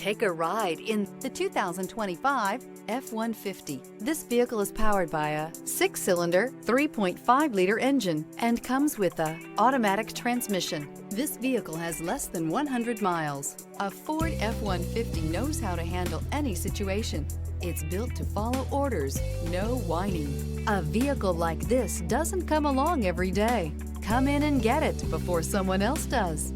Take a ride in the 2025 F-150. This vehicle is powered by a 6-cylinder, 3.5-liter engine and comes with a automatic transmission. This vehicle has less than 100 miles. A Ford F-150 knows how to handle any situation. It's built to follow orders, no whining. A vehicle like this doesn't come along every day. Come in and get it before someone else does.